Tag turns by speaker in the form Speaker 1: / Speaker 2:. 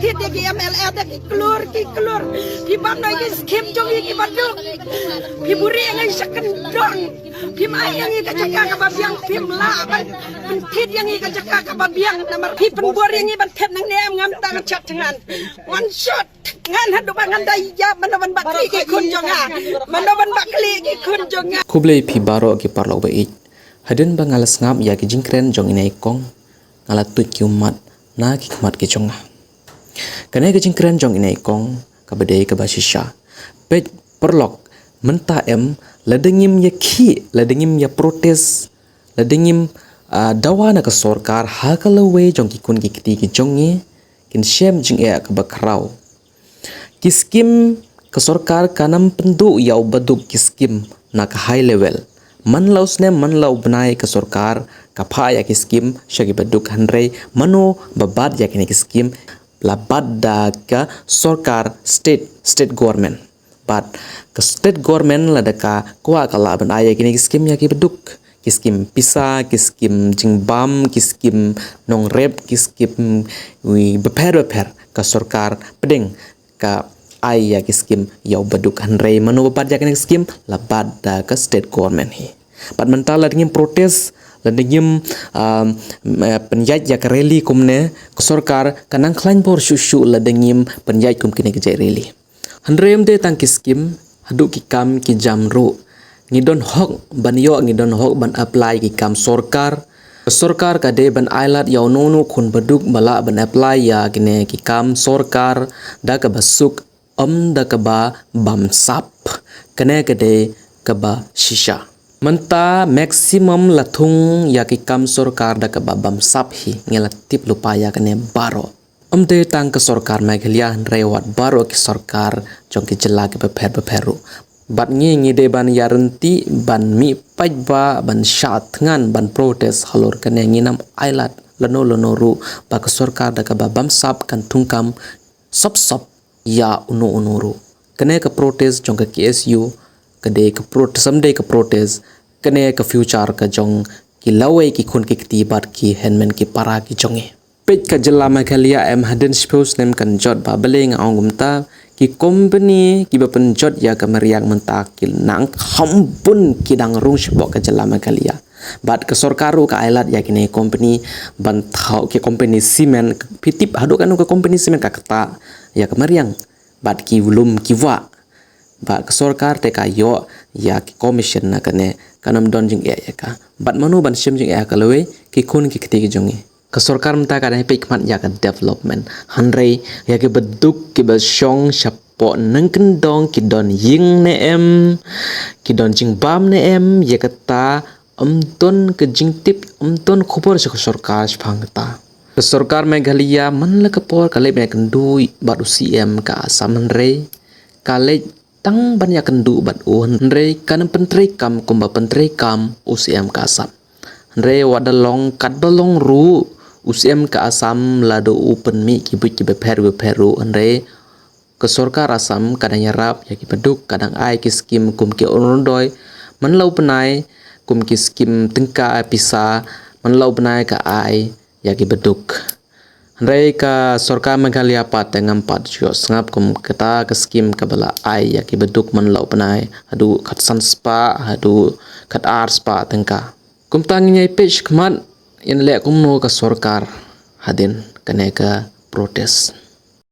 Speaker 1: tit ki MLA ta ki klur pi ban noi ki skim jongi ki baduk pi buri ngai sakan dong pi mai yang ka jaka ka babiang pi la ban tit yang ka jaka ka babiang namar pi penbor yang ban tep nang nem ngam ta chat tangan one shot ngan hadu bangan dai ya manawan bakli ki kun jonga manawan bakli ki kun jonga
Speaker 2: kublei pi baro ki parlo ba ik hadin bangalas ngam ya ki jingkren jong inai kong ngalat tu ki umat na ki kmat ki jonga kanai ki jingkren jong inai kong ka bedai ka basisha pej perlok menta em ladengim ya ki ladengim ya protes ladengim dawa na ka sorkar ha ka lawe jong ki kun ki kiti ki jongi kin shem jing e ka bakrau kiskim ka sorkar kanam pendu ya baduk kiskim na ka high level man laus ne man lau benai ka sorkar ka pha ya kiskim shagi baduk hanre mano babad ya kini kiskim labad da ka sorkar state government but ka state government la da ka kwa ka la ban aya kini kiskim ya ki baduk kiskim pisa kiskim jingbam kiskim nong rep kiskim wi beper ka sorkar pedeng ka ai ya kiskim yau baduk hanre mano babad ya kini kiskim labad da ka state government hi pat mentala dingin protes la dingin penjaj ya ka rally kumne ka sorkar kanang klain bor shushu la dingin penjaj kum kini ke rally hanrem de tang kiskim hadu ki kam ki jamru ngidon hok ban yo ngidon hok ban apply ki kam sorkar ka de ban ailat yaw nonu khun baduk bala ban apply ya kine ki kam sorkar da ka basuk da ka ba bam sap kane ka de ka ba shisha menta maximum lathung ya ki kam sorkar da ka ba bam sap hi ngela tip lupaya kane baro de tang ka sorkar Meghalaya rewat baro ki sorkar jong ki jela ki beper bat ngi de ban yaranti ban mi pajba ban shat ngan ban protest halor kane nginam ailat lano ru ba ka sorkar da ka ba bam sap kan tungkam sop ya unu ru kane ka protest jong ka KSU kade ka protest someday ka protest kane ka future ka jong ki lawe ki khun ki ktibat ki henmen ki para ki jonge pej ka jela Meghalaya em hadin spose nem kan jot ba beleng angumta ki company ki ba pen jot ya ka meriang menta ki nang khambun ki dang rung shbok ka jela Meghalaya bat ka sorkaru ka ailat ya kini company ban thau ki company cement pitip hadu kan ka company cement ka kata ya ka meriang bat ki ulum ki wa ba ka sorkar te ka yo ya ki commission na kane kanam don jing ya ka bat manu ban sim jing ya ka lewe ki khun ki kiti ki jongi ka sorkar menta ka dai pikmat ya ka development hanre ya ki beduk ki ba shong shapo nang kendong ki don ying ne em ki don jing bam ne em ya kata ton ke jing tip ton khobor sa sorkar phang ta ka sorkar Meghalaya man la ka por ka le me kendui bat UCM ka asam hanre ka le tang banyak kendu bat hanre kanam pentri kam kumba pentri kam UCM ka asam hanre wadalong kat balong ru UCM ka asam lado open mi ki buj ki beperu hanre ke sorkar asam kadang yarap ya ki peduk kadang ai ki skim kum ki onondoi man lau penai kum ki skim tengka pisa man lau penai ka ai ya ki beduk hanre ka sorkar Meghalaya pat tengam pat jo sngap kum kata ke skim ka bala ai ya ki beduk man lau penai hadu khat san spa hadu khat ar spa tengka kum tanginya page kmat in le kum no ka sorkar hadin kane ka protest